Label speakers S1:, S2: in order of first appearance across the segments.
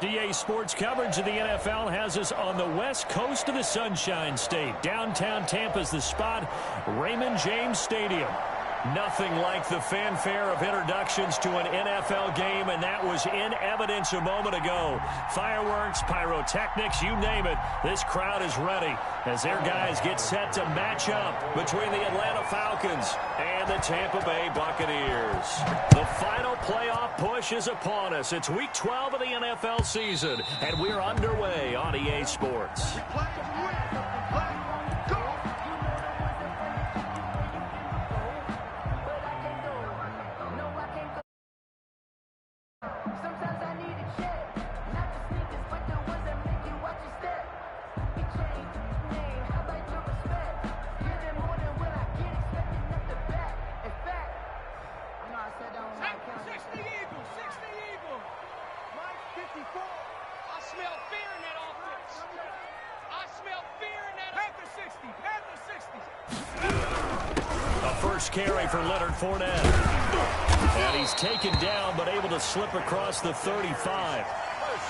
S1: DA Sports coverage of the NFL has us on the west coast of the Sunshine State. Downtown Tampa's the spot, Raymond James Stadium. Nothing like the fanfare of introductions to an NFL game, and that was in evidence a moment ago. Fireworks, pyrotechnics, you name it. This crowd is ready as their guys get set to match up between the Atlanta Falcons and the Tampa Bay Buccaneers. The final playoff push is upon us. It's week 12 of the NFL season, and we're underway on EA Sports. Carry for Leonard Fournette. And he's taken down but able to slip across the 35.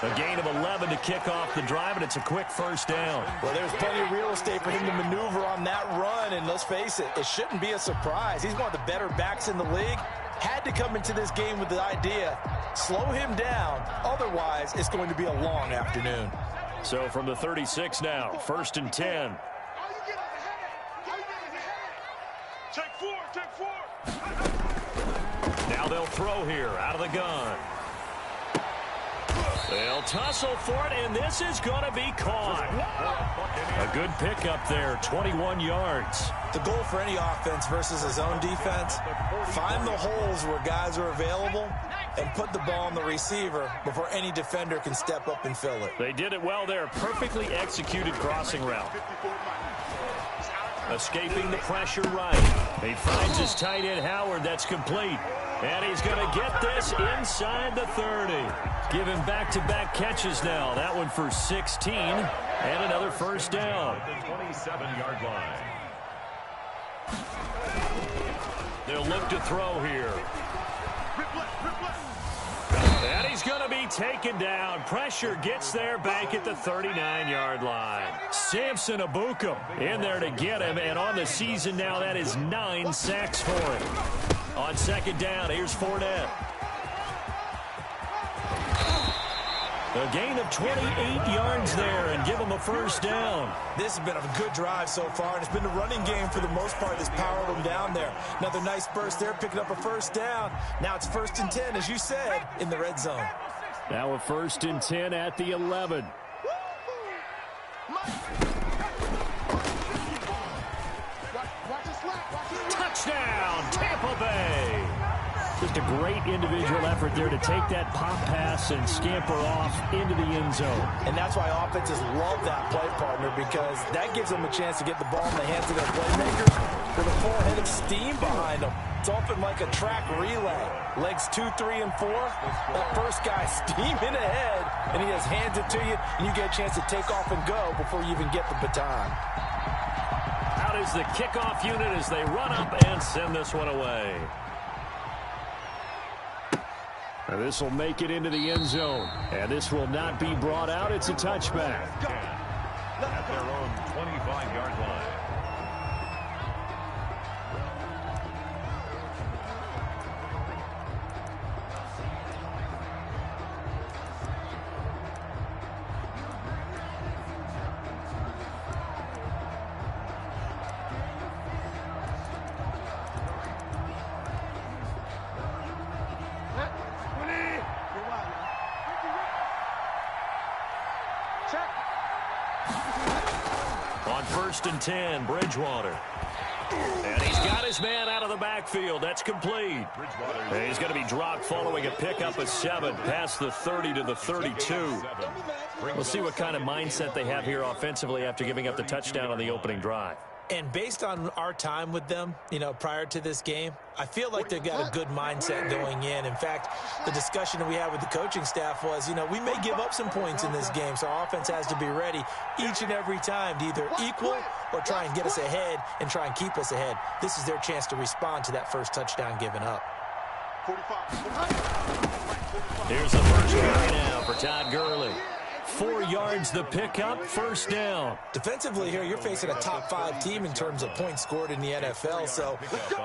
S1: A gain of 11 to kick off the drive, and it's a quick first down.
S2: Well, there's plenty of real estate for him to maneuver on that run, and let's face it, it shouldn't be a surprise. He's one of the better backs in the league. Had to come into this game with the idea, slow him down, otherwise it's going to be a long afternoon.
S1: So from the 36 now, 1st and 10. Now they'll throw here out of the gun. They'll tussle for it, and this is going to be caught. A good pickup there, 21 yards.
S2: The goal for any offense versus his own defense, find the holes where guys are available and put the ball on the receiver before any defender can step up and fill it.
S1: They did it well there. Perfectly executed crossing route. Escaping the pressure right. He finds his tight end Howard. That's complete. And he's going to get this inside the 30. Give him back-to-back catches now. That one for 16 and another first down.
S3: The 27-yard line.
S1: They'll look to throw here. And he's going to be taken down. Pressure gets there back at the 39-yard line. Samson Abukum in there to get him. And on the season now, that is 9 sacks for him. On second down, here's Fournette. A gain of 28 yards there and give him a first down.
S2: This has been a good drive so far, and it's been the running game for the most part that's powered them down there. Another nice burst there, picking up a first down. Now it's 1st and 10, as you said, in the red zone.
S1: Now a 1st and 10 at the 11. Touchdown, Tampa Bay. Just a great individual effort there to take that pop pass and scamper off into the end zone.
S2: And that's why offenses love that play partner, because that gives them a chance to get the ball in the hands of their playmakers with a full head of steam behind them. It's often like a track relay. Legs 2, 3, and 4. That first guy steaming ahead, and he just hands it to you, and you get a chance to take off and go before you even get the baton.
S1: Out is the kickoff unit as they run up and send this one away. This will make it into the end zone. And this will not be brought out. It's a touchback.
S3: At their own 25-yard line.
S1: On 1st and 10, Bridgewater. And he's got his man out of the backfield. That's complete. And he's going to be dropped following a pickup of 7 past the 30 to the 32. We'll see what kind of mindset they have here offensively after giving up the touchdown on the opening drive.
S2: And based on our time with them, prior to this game, I feel like they've got a good mindset going in. In fact, the discussion that we had with the coaching staff was, we may give up some points in this game, so our offense has to be ready each and every time to either equal or try and get us ahead and try and keep us ahead. This is their chance to respond to that first touchdown given up.
S1: Here's the first carry now for Todd Gurley. 4 yards the pickup, first down.
S2: Defensively here, you're facing a top-5 team in terms of points scored in the NFL. So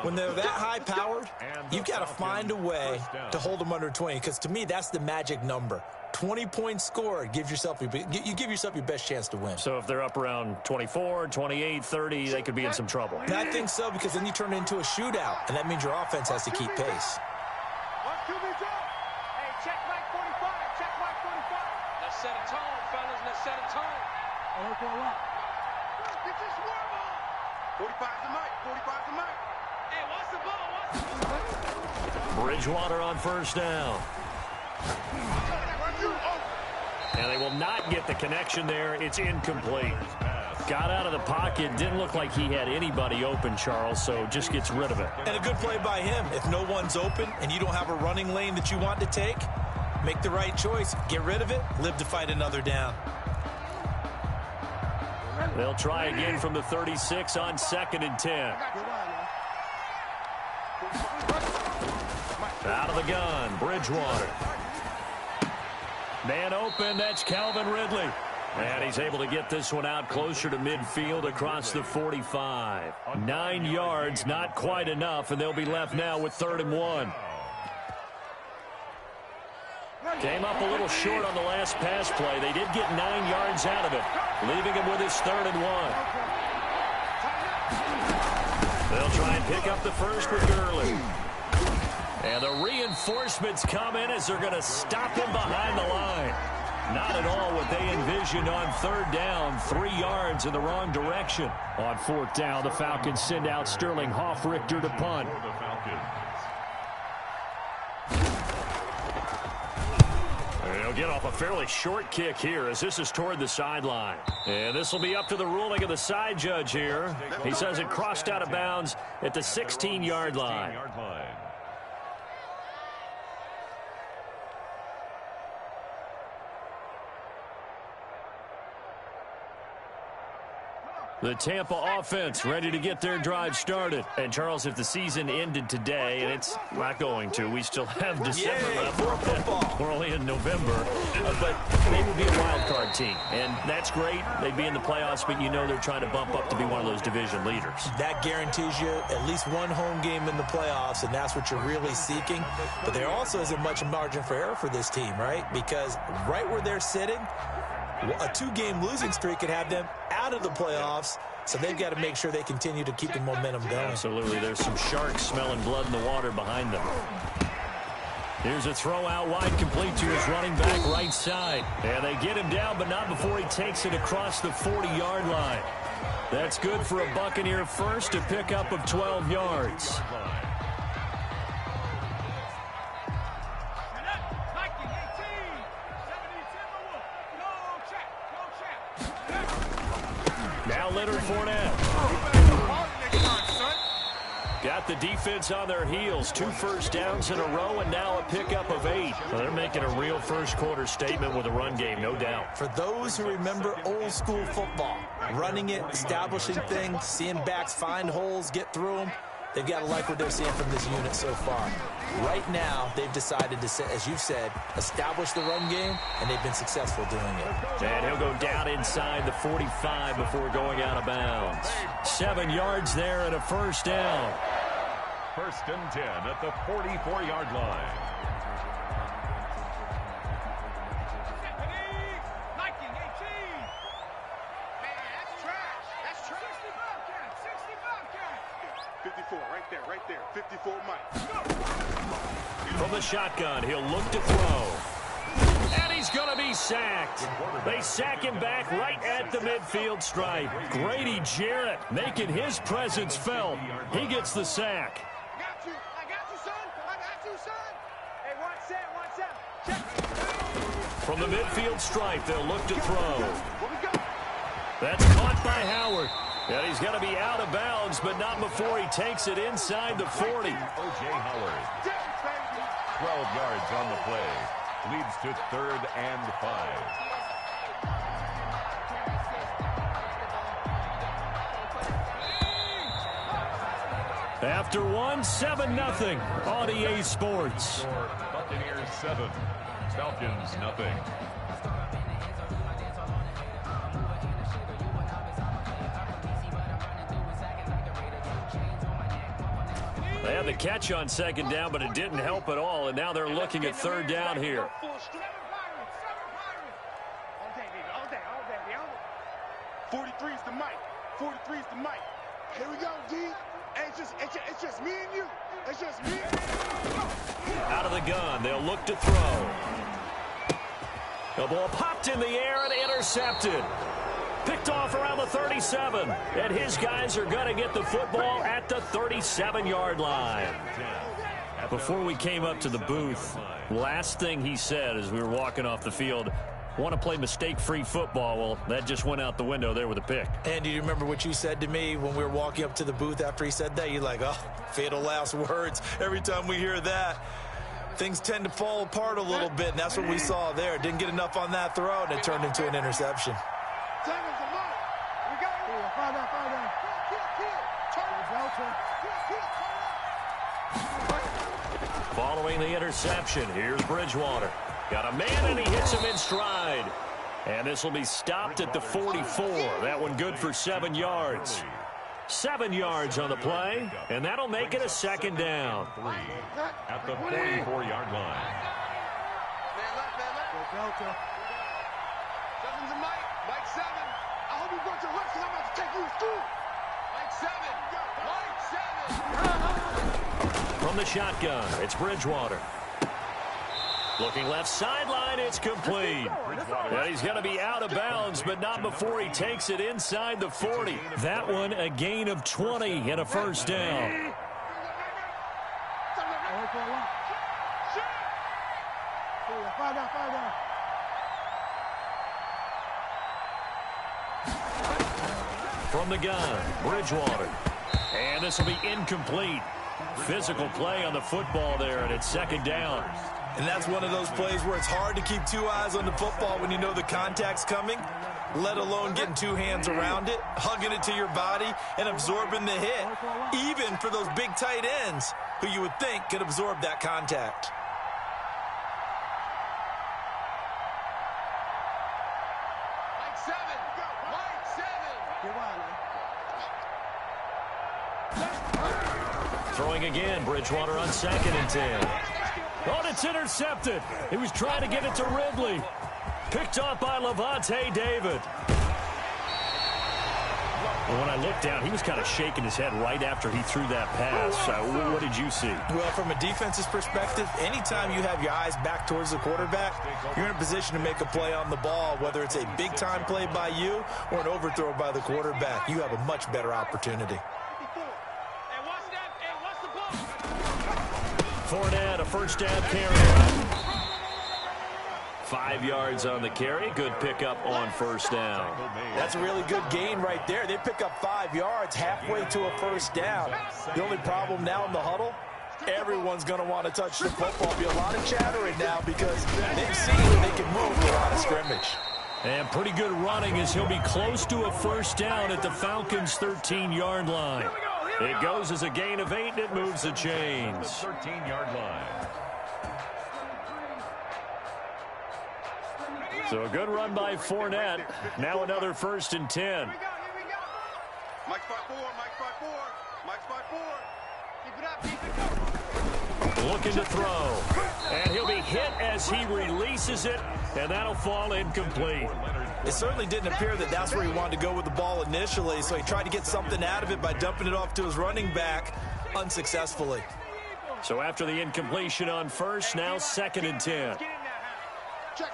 S2: when they're that high-powered, you've got to find a way to hold them under 20. Because to me, that's the magic number. 20 points scored, you give yourself your best chance to win.
S1: So if they're up around 24, 28, 30, they could be in some trouble.
S2: And I think so, because then you turn it into a shootout, and that means your offense has to keep pace.
S4: Check mark 45. Check mark 45. Let's set a tone, fellas. Let's set a tone. I work on a lot. Get your swarm on. 45's the mic. 45's the mic. Hey, watch the ball. Watch the ball.
S1: Bridgewater on first down. And they will not get the connection there. It's incomplete. Got out of the pocket. Didn't look like he had anybody open, Charles, so just gets rid of it.
S2: And a good play by him. If no one's open and you don't have a running lane that you want to take, make the right choice. Get rid of it. Live to fight another down.
S1: They'll try again from the 36 on 2nd and 10. Out of the gun, Bridgewater. Man open, that's Calvin Ridley. And he's able to get this one out closer to midfield across the 45. 9 yards, not quite enough, and they'll be left now with 3rd and 1. Came up a little short on the last pass play. They did get 9 yards out of it, leaving him with his 3rd and 1. They'll try and pick up the first with Gurley. And the reinforcements come in as they're going to stop him behind the line. Not at all what they envisioned on 3rd down. 3 yards in the wrong direction. On 4th down, the Falcons send out Sterling Hoffrichter to punt. They'll get off a fairly short kick here as this is toward the sideline. And this will be up to the ruling of the side judge here. He says it crossed out of bounds at the 16-yard line. The Tampa offense ready to get their drive started. And, Charles, if the season ended today, and it's not going to, we still have December left.
S2: More football.
S1: We're only in November. But they would be a wild card team. And that's great. They'd be in the playoffs, but you know they're trying to bump up to be one of those division leaders.
S2: That guarantees you at least one home game in the playoffs, and that's what you're really seeking. But there also isn't much margin for error for this team, right? Because right where they're sitting, a 2-game losing streak could have them out of the playoffs, so they've got to make sure they continue to keep the momentum going.
S1: Absolutely. There's some sharks smelling blood in the water behind them. Here's a throw out wide, complete to his running back right side. And they get him down, but not before he takes it across the 40-yard line. That's good for a Buccaneer first, a pickup of 12 yards. Now Leonard Fournette. Got the defense on their heels. 2 first downs in a row, and now a pickup of 8. Well, they're making a real first-quarter statement with a run game, no doubt.
S2: For those who remember old-school football, running it, establishing things, seeing backs find holes, get through them, they've got to like what they're seeing from this unit so far. Right now, they've decided to, as you've said, establish the run game, and they've been successful doing it.
S1: And he'll go down inside the 45 before going out of bounds. 7 yards there and a first down.
S3: 1st and 10 at the 44-yard line.
S4: Right there, 54 Mike.
S1: From the shotgun, he'll look to throw. And he's going to be sacked. They sack him back right at the midfield stripe. Grady Jarrett making his presence felt. He gets the sack.
S4: I got you, son. I got you, son. Hey, 1 set.
S1: From the midfield stripe, they'll look to throw. That's caught by Howard. And he's going to be out of bounds, but not before he takes it inside the 40.
S3: O.J. Howard. 12 yards on the play. Leads to 3rd and 5.
S1: After 1, 7-0 on EA Sports.
S3: Buccaneers 7, Falcons, nothing.
S1: They had the catch on second down, but it didn't help at all, and now they're looking at third down here.
S4: 43 is the mic. 43 is the mic. Here we go, D. It's just me and you. It's just me.
S1: Out of the gun, they'll look to throw. The ball popped in the air and intercepted. Picked off around the 37. And his guys are going to get the football at the 37-yard line. Before we came up to the booth, last thing he said as we were walking off the field, want to play mistake-free football. Well, that just went out the window there with a pick.
S2: And do you remember what you said to me when we were walking up to the booth after he said that? You're like, oh, fatal last words. Every time we hear that, things tend to fall apart a little bit, and that's what we saw there. Didn't get enough on that throw, and it turned into an interception.
S1: Following the interception, here's Bridgewater. Got a man, and he hits him in stride. And this will be stopped at the 44. That one good for 7 yards. 7 yards on the play, and that'll make it a second down.
S3: At the 44-yard line.
S4: Seven's a Mike. Mike 7. I hope you brought your lips because I'm about to take you to school. Mike 7. Mike 7.
S1: From the shotgun, it's Bridgewater. Looking left sideline, it's complete. And he's going to be out of bounds, but not before he takes it inside the 40. That one, a gain of 20 and a first down. From the gun, Bridgewater. And this will be incomplete. Physical play on the football there, and it's second down.
S2: And that's one of those plays where it's hard to keep two eyes on the football when you know the contact's coming, let alone getting two hands around it, hugging it to your body, and absorbing the hit, even for those big tight ends who you would think could absorb that contact.
S4: Mike 7. Mike 7.
S1: Throwing again, Bridgewater on 2nd and 10. Oh, it's intercepted. He was trying to get it to Ridley. Picked off by Levante David. And when I looked down, he was kind of shaking his head right after he threw that pass. What did you see?
S2: Well, from a defense's perspective, anytime you have your eyes back towards the quarterback, you're in a position to make a play on the ball, whether it's a big-time play by you or an overthrow by the quarterback. You have a much better opportunity.
S1: Fournette, a first down carry. 5 yards on the carry. Good pickup on first down.
S2: That's a really good gain right there. They pick up 5 yards halfway to a first down. The only problem now in the huddle, everyone's going to want to touch the football. There'll be a lot of chattering now because they've seen that they can move the line of scrimmage.
S1: And pretty good running as he'll be close to a first down at the Falcons' 13-yard line. It goes as a gain of 8, and it moves the chains.
S3: 13-yard line.
S1: So a good run by Fournette. Now another 1st and 10.
S4: Mike 5-4. Mike 5-4. Keep it up.
S1: Looking to throw. And he'll be hit as he releases it, and that'll fall incomplete.
S2: It certainly didn't appear that that's where he wanted to go with the ball initially, so he tried to get something out of it by dumping it off to his running back unsuccessfully.
S1: So after the incompletion on first, now 2nd and 10.
S4: Check.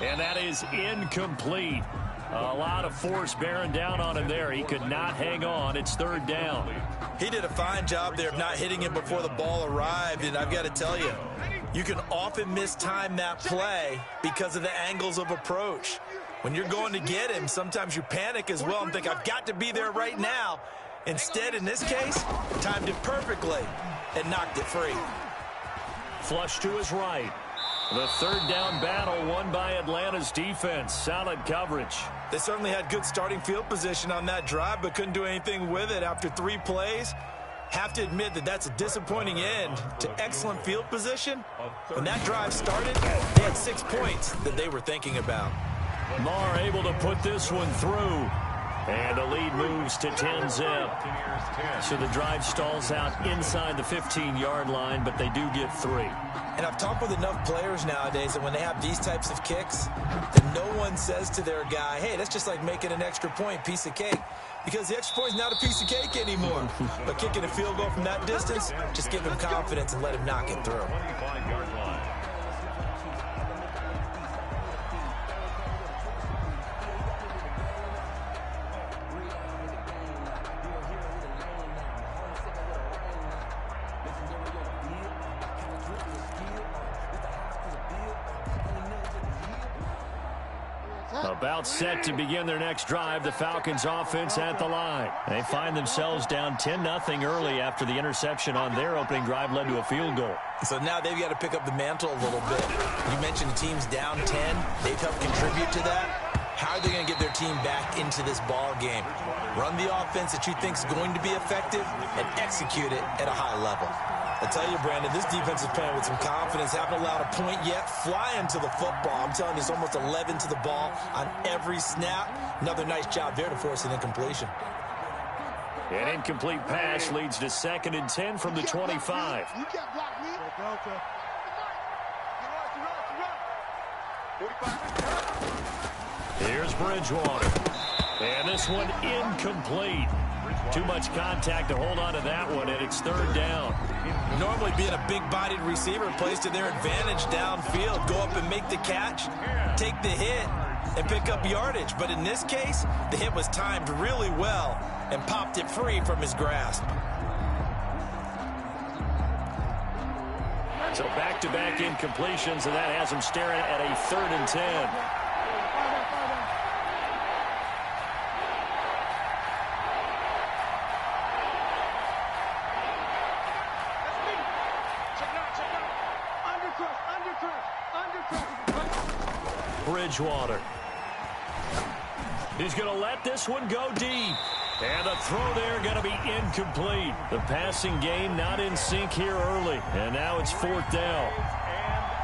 S1: And that is incomplete. A lot of force bearing down on him there. He could not hang on. It's 3rd down.
S2: He did a fine job there of not hitting him before the ball arrived, and I've got to tell you, you can often mistime that play because of the angles of approach. When you're going to get him, sometimes you panic as well and think, I've got to be there right now. Instead, in this case, timed it perfectly and knocked it free.
S1: Flush to his right. The third down battle won by Atlanta's defense. Solid coverage.
S2: They certainly had good starting field position on that drive, but couldn't do anything with it after 3 plays. Have to admit that that's a disappointing end to excellent field position. When that drive started, they had 6 points that they were thinking about.
S1: Marr able to put this one through. And the lead moves to 10-zip. So the drive stalls out inside the 15-yard line, but they do get 3.
S2: And I've talked with enough players nowadays that when they have these types of kicks, that no one says to their guy, hey, that's just like making an extra point, piece of cake. Because the extra point is not a piece of cake anymore. But kicking a field goal from that distance, just give him confidence and let him knock it through.
S3: 25-yard line.
S1: About set to begin their next drive, the Falcons offense at the line. They find themselves down 10-0 early after the interception on their opening drive led to a field goal.
S2: So now they've got to pick up the mantle a little bit. You mentioned the team's down 10. They've helped contribute to that. How are they going to get their team back into this ball game? Run the offense that you think is going to be effective and execute it at a high level. I tell you, Brandon, this defense is playing with some confidence. Haven't allowed a point yet. Flying to the football. I'm telling you, it's almost 11 to the ball on every snap. Another nice job there to force an incompletion.
S1: An incomplete pass leads to 2nd and 10 from the 25.
S4: You can't block me.
S1: Here's Bridgewater. And this one incomplete. Too much contact to hold on to that one, and it's 3rd down.
S2: Normally being a big-bodied receiver plays to their advantage downfield. Go up and make the catch, take the hit, and pick up yardage. But in this case, the hit was timed really well and popped it free from his grasp.
S1: So back-to-back incompletions, and that has him staring at a 3rd and 10. Bridgewater. He's going to let this one go deep. And the throw there going to be incomplete. The passing game not in sync here early. And now it's 4th down.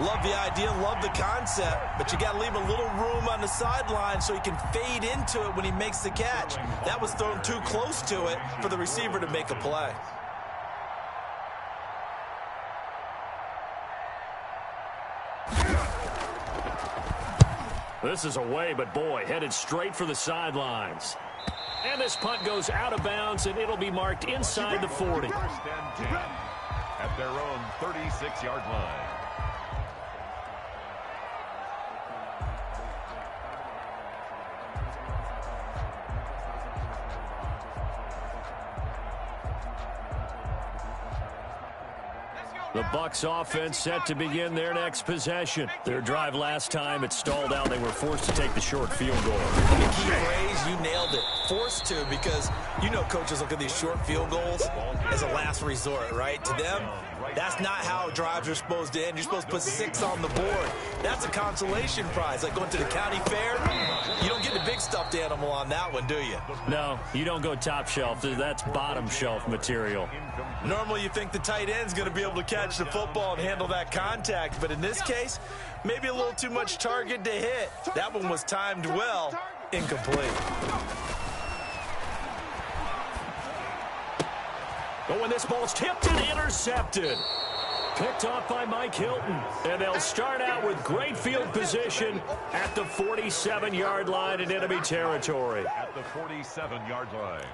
S2: Love the idea, love the concept, but you got to leave a little room on the sideline so he can fade into it when he makes the catch. That was thrown too close to it for the receiver to make a play.
S1: This is away, but boy, headed straight for the sidelines. And this punt goes out of bounds, and it'll be marked inside the 40.
S3: 1st and 10 at their own 36-yard line.
S1: The Bucs offense set to begin their next possession. Their drive last time, it stalled out. They were forced to take the short field goal.
S2: And the key phrase, you nailed it. Forced to, because you know coaches look at these short field goals as a last resort, right? To them, that's not how drives are supposed to end. You're supposed to put 6 on the board. That's a consolation prize. Like going to the county fair, you don't get the big stuffed animal on that one, do you?
S1: No, you don't go top shelf. That's bottom shelf material.
S2: Normally you think the tight end's going to be able to catch the football and handle that contact, but in this case, maybe a little too much target to hit. That one was timed well, incomplete.
S1: But when this ball's tipped and intercepted. Picked off by Mike Hilton. And they'll start out with great field position at the 47-yard line in enemy territory.
S3: At the 47-yard line.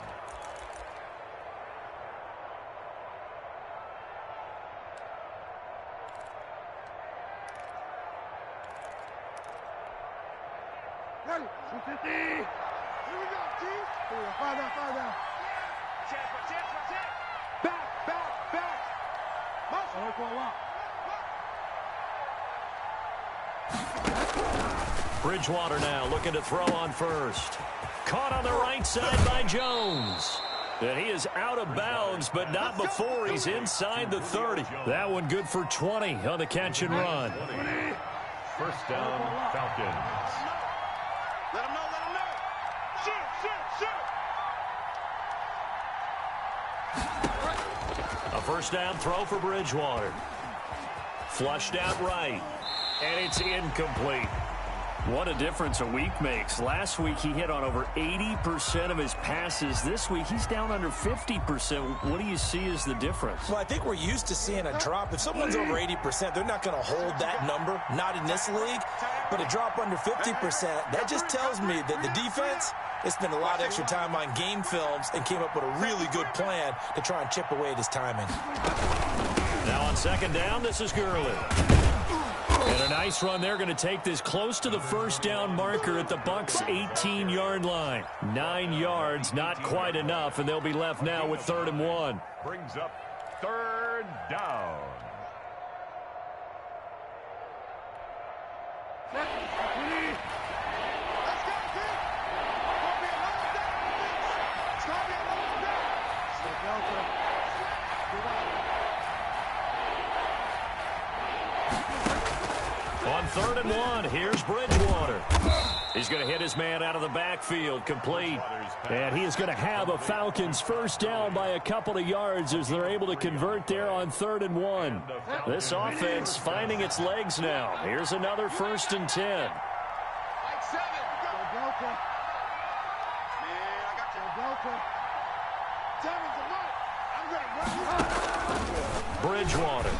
S4: Ready? 250. Here we go, T. Fire down. Back. Motion. For a lot.
S1: Bridgewater now looking to throw on first. Caught on the right side by Jones. And he is out of bounds, but not before he's inside the 30. That one good for 20 on the catch and run.
S3: First down, Falcons.
S4: Let him know, let him know. Shoot, shoot, shoot.
S1: A first down throw for Bridgewater. Flushed out right. And it's incomplete. What a difference a week makes. Last week he hit on over 80% of his passes. This week he's down under 50%. What do you see as the difference?
S2: Well, I think we're used to seeing a drop. If someone's over 80%, they're not going to hold that number. Not in this league. But a drop under 50%, that just tells me that the defense has spent a lot of extra time on game films and came up with a really good plan to try and chip away at his timing.
S1: Now on second down, this is Gurley. And a nice run. They're going to take this close to the first down marker at the Bucs' 18-yard line. 9 yards, not quite enough, and they'll be left now with 3rd and 1.
S3: Brings up 3rd down.
S1: On 3rd and 1, here's Bridgewater. He's going to hit his man out of the backfield, complete. And he is going to have a Falcons first down by a couple of yards as they're able to convert there on 3rd and 1. This offense finding its legs now. Here's another 1st and 10. Bridgewater.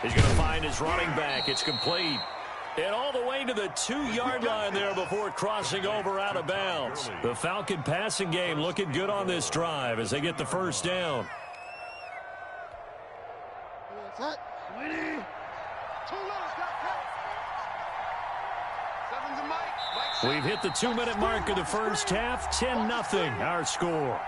S1: He's going to find his running back. It's complete. And all the way to the 2-yard line there before crossing over out of bounds. The Falcon passing game looking good on this drive as they get the first down. We've hit the 2-minute mark of the first half. 10-0 our score.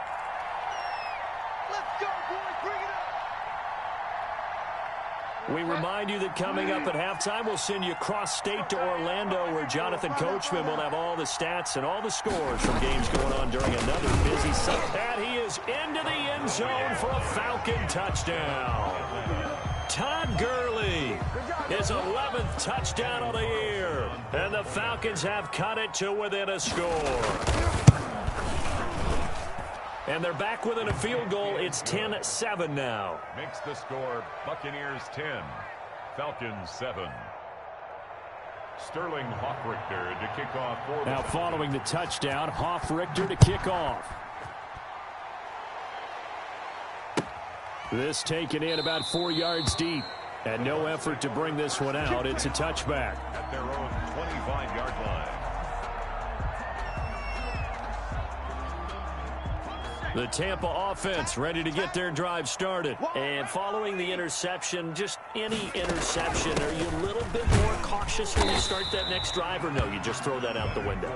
S1: We remind you that coming up at halftime, we'll send you cross-state to Orlando, where Jonathan Coachman will have all the stats and all the scores from games going on during another busy Sunday. And he is into the end zone for a Falcon touchdown. Todd Gurley, his 11th touchdown of the year. And the Falcons have cut it to within a score. And they're back within a field goal. It's 10-7 now.
S3: Makes the score Buccaneers 10, Falcons 7. Sterling Hoffrichter to kick off for
S1: now following the touchdown, Hoffrichter to kick off. This taken in about 4 yards deep. And no effort to bring this one out. It's a touchback.
S3: At their own 25-yard line.
S1: The Tampa offense ready to get their drive started. And following the interception, just any interception, are you a little bit more cautious when you start that next drive, or no, you just throw that out the window?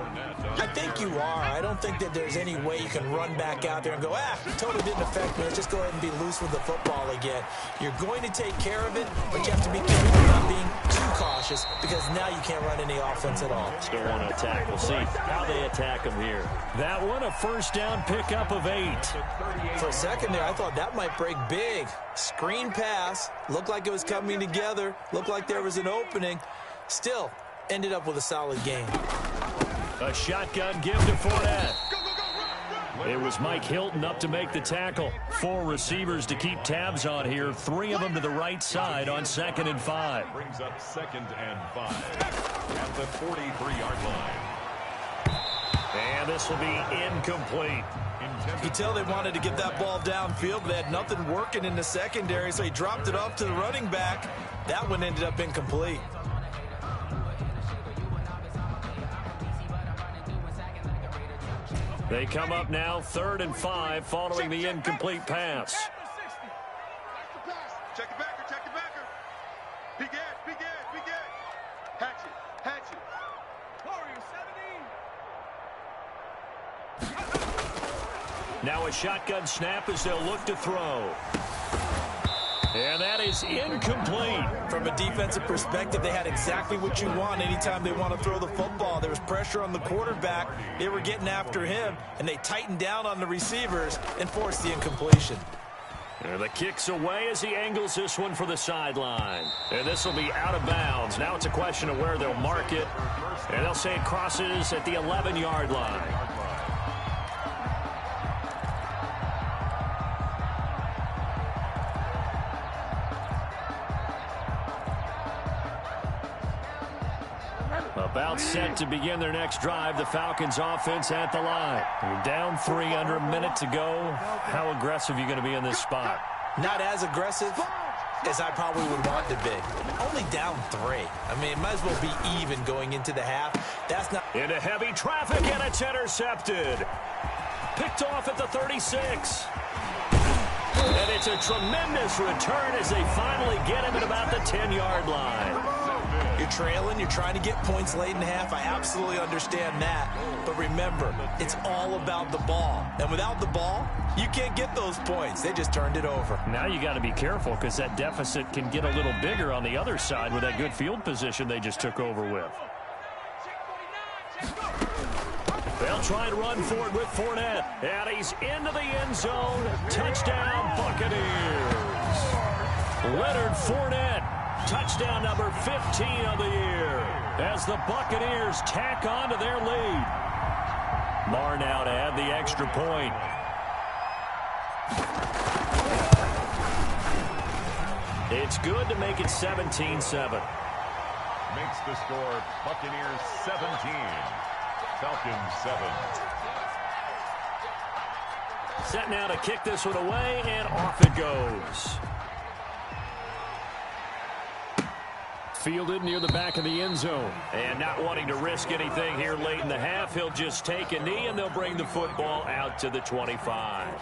S2: I think you are. I don't think that there's any way you can run back out there and go, totally didn't affect me. Let's just go ahead and be loose with the football again. You're going to take care of it, but you have to be careful about being too cautious because now you can't run any offense at all.
S1: Still want to attack. We'll see how they attack them here. That one, a first down pickup of 8.
S2: For a second there, I thought that might break big. Screen pass. Looked like it was coming together. Looked like there was an opening. Still, ended up with a solid game.
S1: A shotgun give to Fournette. It was Mike Hilton up to make the tackle. 4 receivers to keep tabs on here. 3 of them to the right side on 2nd and 5.
S3: Brings up 2nd and 5 at the 43-yard line.
S1: And this will be incomplete.
S2: You could tell they wanted to get that ball downfield, but they had nothing working in the secondary, so he dropped it off to the running back. That one ended up incomplete.
S1: They come up now 3rd and 5 following the incomplete pass.
S4: Check the backer, check the backer. Big edge, big edge, big edge. Hatchet, hatchet. Warrior 17.
S1: Now a shotgun snap as they'll look to throw. And that that is incomplete.
S2: From a defensive perspective, they had exactly what you want anytime they want to throw the football. There was pressure on the quarterback. They were getting after him, and they tightened down on the receivers and forced the incompletion.
S1: And the kick's away as he angles this one for the sideline. And this will be out of bounds. Now it's a question of where they'll mark it. And they'll say it crosses at the 11-yard line. About set to begin their next drive. The Falcons offense at the line. You're down 3 under a minute to go. How aggressive are you going to be in this spot?
S2: Not as aggressive as I probably would want to be. Only down 3. I mean, it might as well be even going into the half. That's not...
S1: Into heavy traffic, and it's intercepted. Picked off at the 36. And it's a tremendous return as they finally get him at about the 10-yard line.
S2: You're trailing, you're trying to get points late in half. I absolutely understand that. But remember, it's all about the ball. And without the ball, you can't get those points. They just turned it over.
S1: Now you got to be careful because that deficit can get a little bigger on the other side with that good field position they just took over with. They'll try and run for it with Fournette. And he's into the end zone. Touchdown, Buccaneers. Leonard Fournette. Touchdown number 15 of the year as the Buccaneers tack on to their lead. Marr now to add the extra point. It's good to make it 17-7.
S3: Makes the score Buccaneers 17, Falcons 7.
S1: Set now to kick this one away, and off it goes. Fielded near the back of the end zone. And not wanting to risk anything here late in the half, he'll just take a knee, and they'll bring the football out to the 25.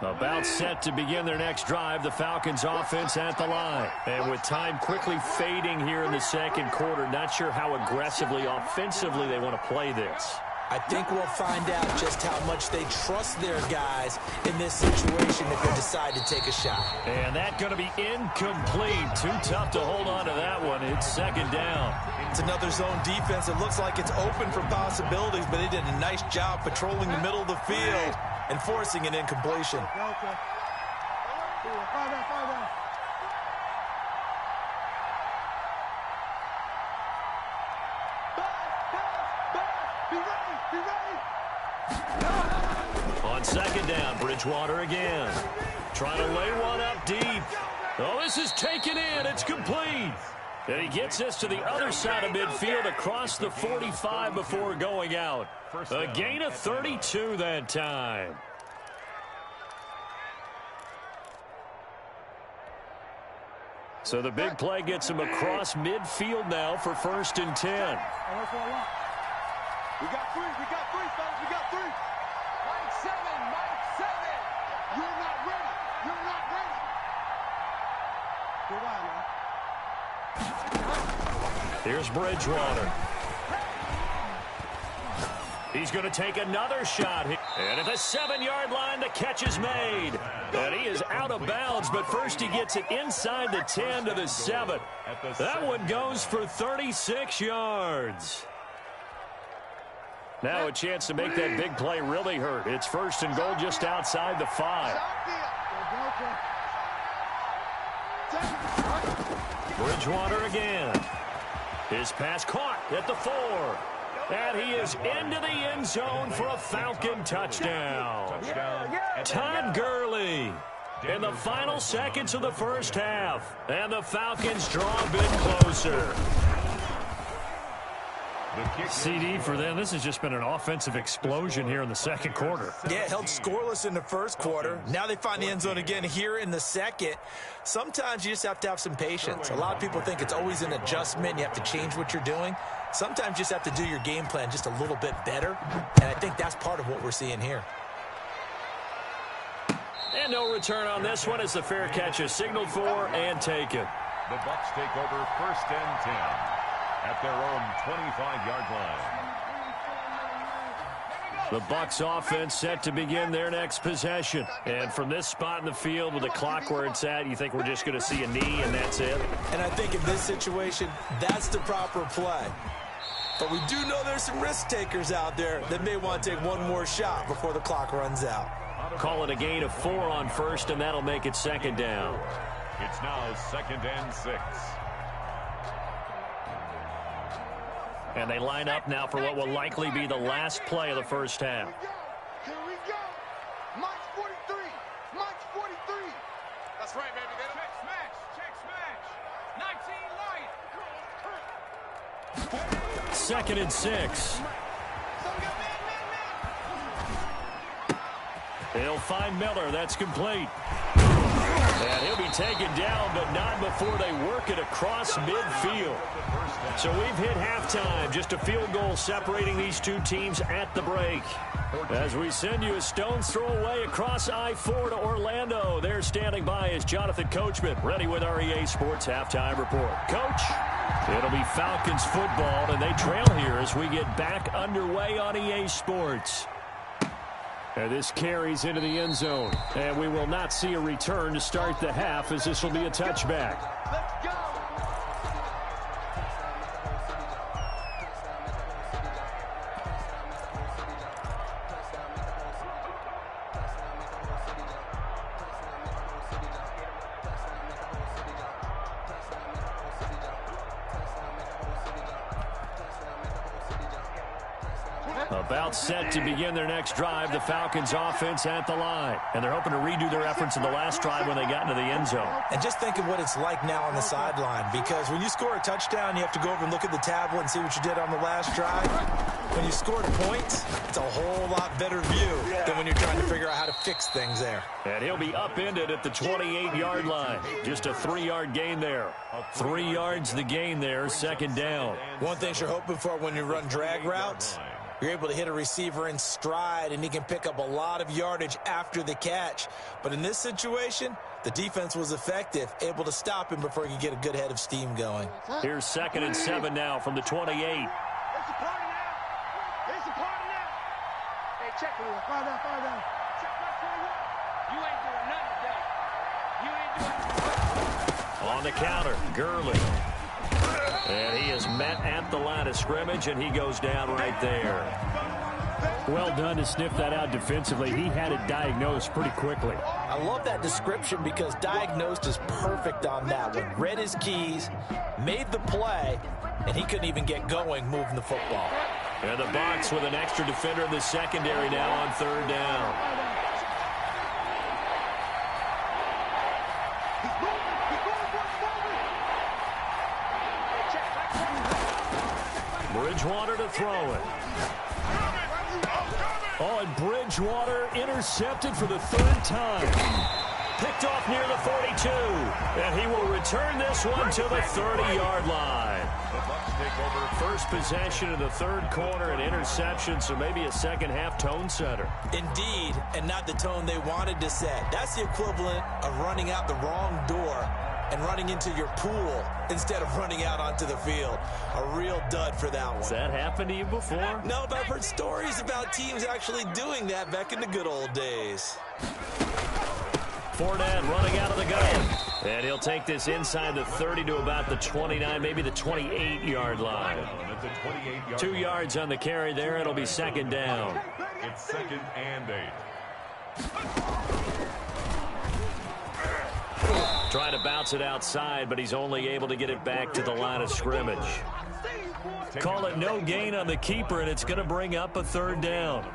S1: About set to begin their next drive, the Falcons offense at the line. And with time quickly fading here in the second quarter, not sure how aggressively, offensively they want to play this.
S2: I think we'll find out just how much they trust their guys in this situation if they decide to take a shot.
S1: And that's going to be incomplete. Too tough to hold on to that one. It's second down.
S2: It's another zone defense. It looks like it's open for possibilities, but they did a nice job patrolling the middle of the field and forcing an incompletion.
S1: On second down, Bridgewater again. Trying to lay one up deep. Oh, this is taken in. It's complete. And he gets this to the other side of midfield across the 45 before going out. A gain of 32 that time. So the big play gets him across midfield now for 1st and 10.
S4: We got 3, fellas, we got 3. Mike 7. You're not ready. Go on, man.
S1: Here's Bridgewater. He's going to take another shot here. And at the 7-yard line, the catch is made. And he is out of bounds, but first he gets it inside the 10 to the 7. That one goes for 36 yards. Now a chance to make that big play really hurt. It's 1st and goal just outside the 5. Bridgewater again. His pass caught at the 4. And he is into the end zone for a Falcon touchdown. Todd Gurley in the final seconds of the first half. And the Falcons draw a bit closer. CD for them. This has just been an offensive explosion here in the second quarter.
S2: Yeah, held scoreless in the first quarter. Now they find the end zone again here in the second. Sometimes you just have to have some patience. A lot of people think it's always an adjustment. You have to change what you're doing. Sometimes you just have to do your game plan just a little bit better. And I think that's part of what we're seeing here.
S1: And no return on this one as the fair catch is signaled for and taken.
S3: The Bucs take over 1st and 10 at their own 25-yard line.
S1: The Bucs offense set to begin their next possession. And from this spot in the field with the clock where it's at, you think we're just going to see a knee and that's it?
S2: And I think in this situation, that's the proper play. But we do know there's some risk takers out there that may want to take one more shot before the clock runs out.
S1: Call it a gain of 4 on 1st, and that'll make it 2nd down.
S3: It's now 2nd and 6.
S1: And they line up now for what will likely be the last play of the first half.
S4: Here we go. March 43. March 43. That's right, baby. Check smash. Check smash.
S1: 2nd and 6. They'll find Miller. That's complete. And he'll be taken down, but not before they work it across midfield. So we've hit halftime. Just a field goal separating these two teams at the break. As we send you a stone's throw away across I-4 to Orlando. There standing by is Jonathan Coachman, ready with our EA Sports Halftime Report. Coach, it'll be Falcons football, and they trail here as we get back underway on EA Sports. And this carries into the end zone. And we will not see a return to start the half, as this will be a touchback.
S4: Let's go.
S1: About set to begin their next drive, the Falcons offense at the line. And they're hoping to redo their efforts in the last drive when they got into the end zone.
S2: And just think of what it's like now on the sideline, because when you score a touchdown, you have to go over and look at the tablet and see what you did on the last drive. When you scored points, it's a whole lot better view than when you're trying to figure out how to fix things there.
S1: And he'll be upended at the 28-yard line. Just a 3-yard gain there. 3 yards the gain there, 2nd down.
S2: One thing you're hoping for when you run drag routes, you're able to hit a receiver in stride, and he can pick up a lot of yardage after the catch. But in this situation, the defense was effective, able to stop him before he could get a good head of steam going.
S1: Here's 2nd and 7 now from the 28.
S4: It's a party now. It's a party now. Hey, check it. Fire down, fire down. Check my 21. You ain't doing nothing today. You ain't doing nothing.
S1: On the counter, Gurley. And he is met at the line of scrimmage, and he goes down right there. Well done to sniff that out defensively. He had it diagnosed pretty quickly.
S2: I love that description because diagnosed is perfect on that one. Read his keys, made the play, and he couldn't even get going moving the football.
S1: And the Bucs with an extra defender in the secondary now on 3rd down. Bridgewater to throw it. Oh, and Bridgewater intercepted for the 3rd time. Picked off near the 42. And he will return this one to the 30-yard line. First possession of the 3rd quarter, an interception, so maybe a second-half tone setter.
S2: Indeed, and not the tone they wanted to set. That's the equivalent of running out the wrong door and running into your pool instead of running out onto the field. A real dud for that one.
S1: Has that happened to you before?
S2: No, but I've heard stories about teams actually doing that back in the good old days.
S1: Fournette running out of the gun. And he'll take this inside the 30 to about the 29, maybe the 28-yard line. 2 yards on the carry there. It'll be 2nd down.
S3: It's 2nd and 8.
S1: Trying to bounce it outside, but he's only able to get it back to the line of scrimmage. Call it no gain on the keeper, and it's going to bring up a 3rd down.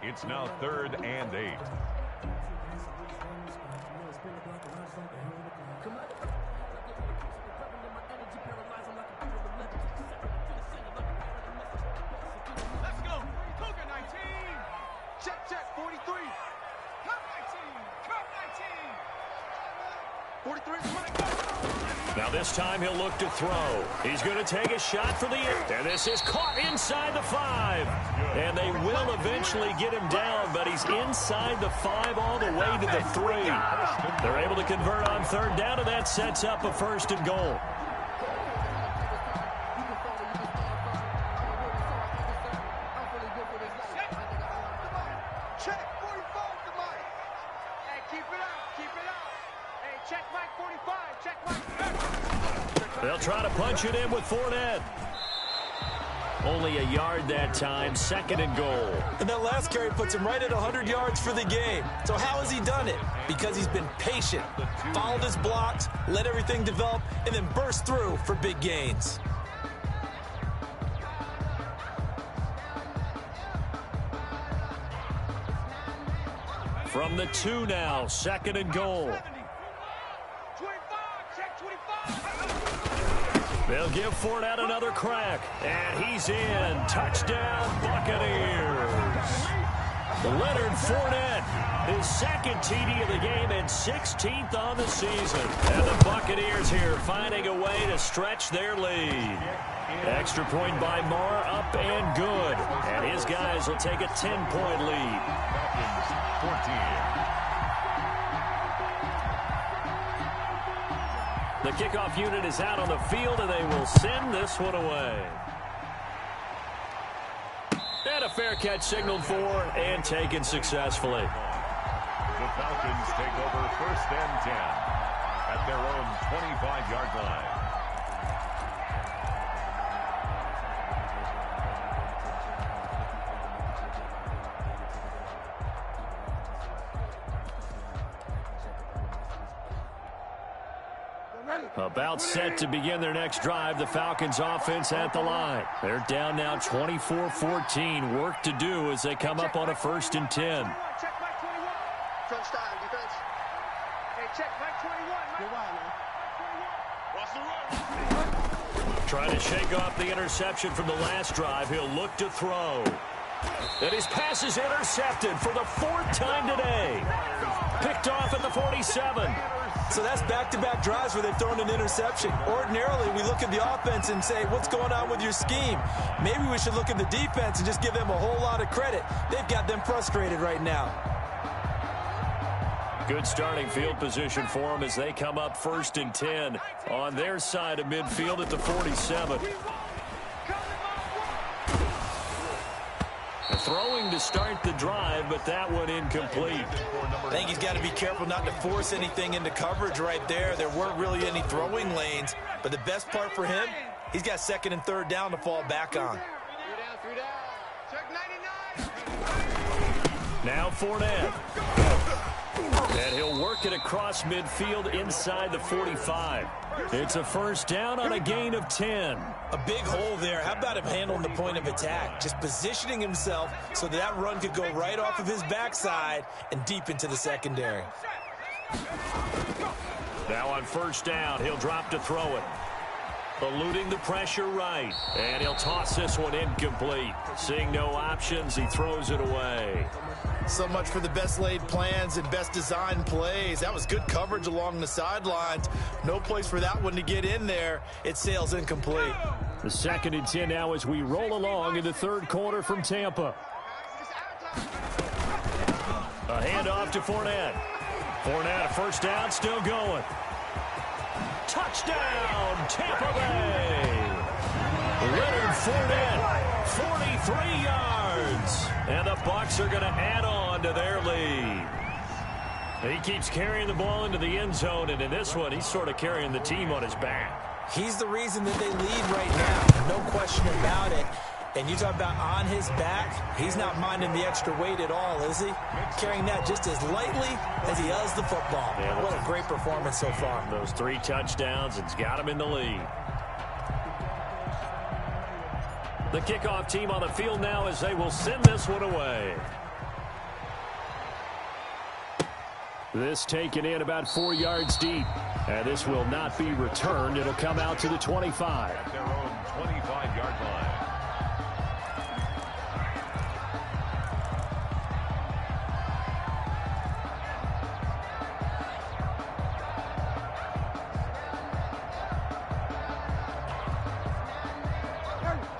S3: It's now 3rd and 8.
S4: Let's go. Cougar 19. Check, 43. Cup 19. Cup 19.
S1: Now this time he'll look to throw. He's going to take a shot for the end. And this is caught inside the 5. And they will eventually get him down, but he's inside the 5 all the way to the 3. They're able to convert on third down, and that sets up a 1st and goal. They'll try to punch it in with Fournette. Only a yard that time, 2nd and goal.
S2: And that last carry puts him right at 100 yards for the game. So how has he done it? Because he's been patient, followed his blocks, let everything develop, and then burst through for big gains.
S1: From the 2 now, 2nd and goal. They'll give Fournette another crack. And he's in. Touchdown, Buccaneers. Leonard Fournette, his 2nd TD of the game and 16th on the season. And the Buccaneers here finding a way to stretch their lead. Extra point by Marr, up and good. And his guys will take a 10-point lead.
S3: Falcons 14.
S1: The kickoff unit is out on the field, and they will send this one away. And a fair catch signaled for and taken successfully.
S3: The Falcons take over 1st and 10 at their own 25-yard line.
S1: About set to begin their next drive, the Falcons offense at the line. They're down now 24-14. Work to do as they come up on a 1st and 10.
S4: Check Mike 21. Crunch time, defense. Hey, check Mike 21. Watch the run.
S1: Trying to shake off the interception from the last drive. He'll look to throw. And his pass is intercepted for the 4th time today. Picked off at the 47.
S2: So that's back-to-back drives where they've thrown an interception. Ordinarily, we look at the offense and say, what's going on with your scheme? Maybe we should look at the defense and just give them a whole lot of credit. They've got them frustrated right now.
S1: Good starting field position for them as they come up 1st and 10 on their side of midfield at the 47. Throwing to start the drive, but that one incomplete.
S2: I think he's got to be careful not to force anything into coverage right there. There weren't really any throwing lanes, but the best part for him, he's got 2nd and 3rd down to fall back on.
S4: 3 down. Check 99.
S1: Now Fournette. And he'll work it across midfield inside the 45. It's a 1st down on a gain of 10.
S2: A big hole there. How about him handling the point of attack? Just positioning himself so that run could go right off of his backside and deep into the secondary.
S1: Now on 1st down, he'll drop to throw it. Eluding the pressure right. And he'll toss this one incomplete. Seeing no options, he throws it away.
S2: So much for the best laid plans and best designed plays. That was good coverage along the sidelines. No place for that one to get in there. It sails incomplete.
S1: The 2nd and 10 now as we roll along in the 3rd quarter from Tampa. A handoff to Fournette. Fournette, a 1st down, still going. Touchdown, Tampa Bay. Leonard Fournette, 43 yards. And the Bucs are going to add on to their lead. He keeps carrying the ball into the end zone, and in this one, he's sort of carrying the team on his back.
S2: He's the reason that they lead right now. No question about it. And you talk about on his back, he's not minding the extra weight at all, is he? Carrying that just as lightly as he does the football.
S1: Yeah,
S2: what a great performance so far.
S1: Those 3 touchdowns, it's got him in the lead. The kickoff team on the field now as they will send this one away. This taken in about 4 yards deep. And this will not be returned. It'll come out to the 25.
S3: At their own 25-yard line.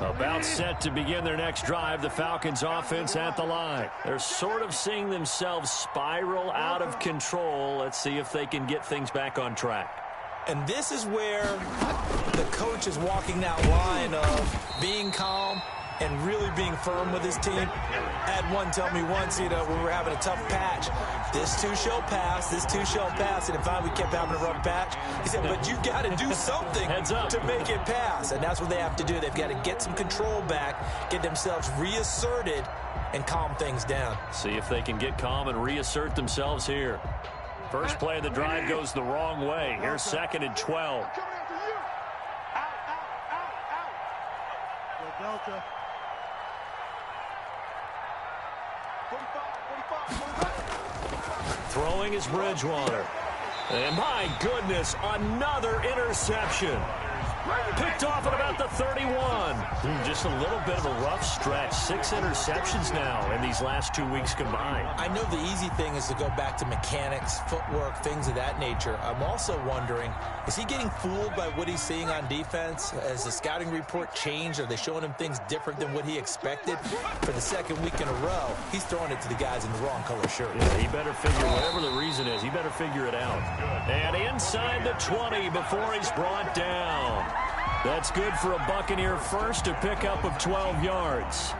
S1: About set to begin their next drive, the Falcons offense at the line. They're sort of seeing themselves spiral out of control. Let's see if they can get things back on track.
S2: And this is where the coach is walking that line of being calm and really being firm with his team. I had one tell me once, we were having a tough patch. This too shall pass, this too shall pass. And if we kept having a rough patch, he said, but you got to do something to make it pass. And that's what they have to do. They've got to get some control back, get themselves reasserted, and calm things down.
S1: See if they can get calm and reassert themselves here. First play of the drive goes the wrong way. Here's 2nd and 12.
S4: Delta.
S1: Throwing is Bridgewater. And my goodness, another interception. Picked off at about the 31. Just a little bit of a rough stretch. 6 interceptions now in these last 2 weeks combined.
S2: I know the easy thing is to go back to mechanics, footwork, things of that nature. I'm also wondering, is he getting fooled by what he's seeing on defense? Has the scouting report changed? Are they showing him things different than what he expected? For the 2nd week in a row, he's throwing it to the guys in the wrong color shirt.
S1: Yeah, he better figure, whatever the reason is, he better figure it out. And inside the 20 before he's brought down. That's good for a Buccaneer first, a pickup of 12 yards.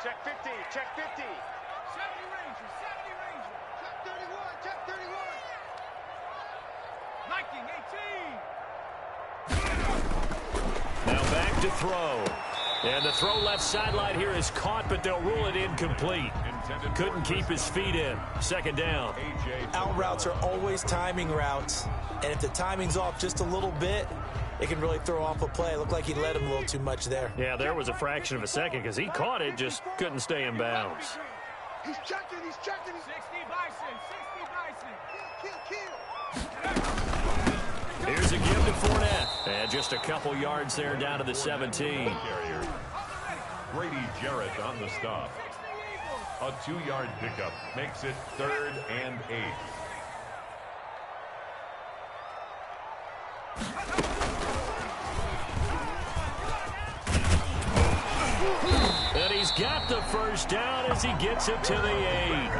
S4: Check 50, check 50. 70 Ranger, 70 Ranger. Check 31, check 31. Viking 18.
S1: Now back to throw. And the throw left sideline here is caught, but they'll rule it incomplete. Couldn't keep his feet in. 2nd down.
S2: Out routes are always timing routes. And if the timing's off just a little bit, it can really throw off a play. It looked like he led him a little too much there.
S1: Yeah, there was a fraction of a second because he caught it, just couldn't stay in bounds.
S4: He's checking, he's checking. 60 Bison, 60 Bison. Kill.
S1: Here's a give to Fournette. And just a couple yards there down to the 17.
S3: Grady Jarrett on the stop. A 2-yard pickup makes it 3rd and 8.
S1: And he's got the first down as he gets it to the 8.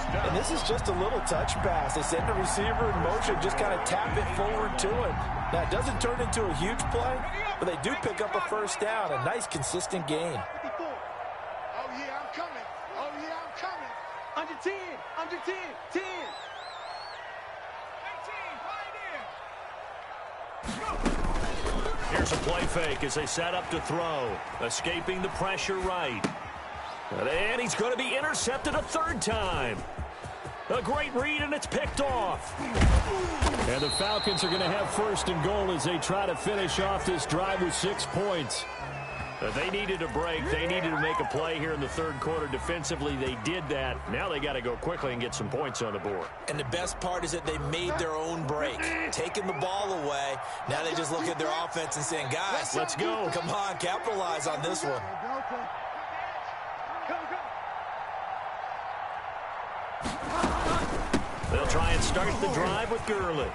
S2: And this is just a little touch pass. They send the receiver in motion, just kind of tap it forward to him. Now, it doesn't turn into a huge play, but they do pick up a first down. A nice, consistent gain.
S4: Oh, yeah, I'm coming. Oh, yeah, I'm coming. Under 10, under 10, 10. 18,
S1: Here's a play fake as they set up to throw. Escaping the pressure right. And he's going to be intercepted a 3rd time. A great read, and it's picked off. And the Falcons are going to have 1st and goal as they try to finish off this drive with 6 points. They needed a break. They needed to make a play here in the 3rd quarter. Defensively, they did that. Now they got to go quickly and get some points on the board.
S2: And the best part is that they made their own break. Taking the ball away. Now they just look at their offense and saying, guys,
S1: let's go.
S2: Come on, capitalize on this one.
S1: They'll try and start the drive with Gurley.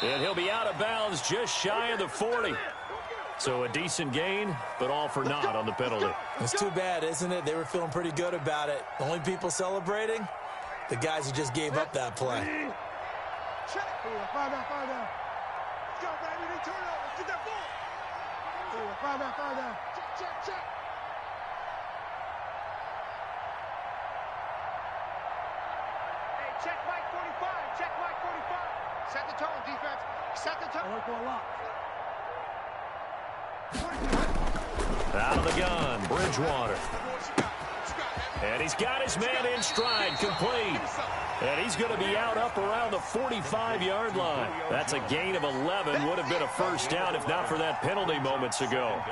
S1: And he'll be out of bounds just shy of the 40. So a decent gain, but all for naught on the penalty.
S2: It's too bad, isn't it? They were feeling pretty good about it. The only people celebrating, the guys who just gave up that play.
S4: check. Five down. Let's go, baby. They turn over. Get that ball. Five down. Check. Hey, check Mike 45. Check Mike 45. Set the tone, defense. Set the tone. Go a lot.
S1: Out of the gun, Bridgewater. And he's got his man in stride, complete. And he's going to be out up around the 45-yard line. That's a gain of 11. Would have been a first down if not for that penalty moments ago.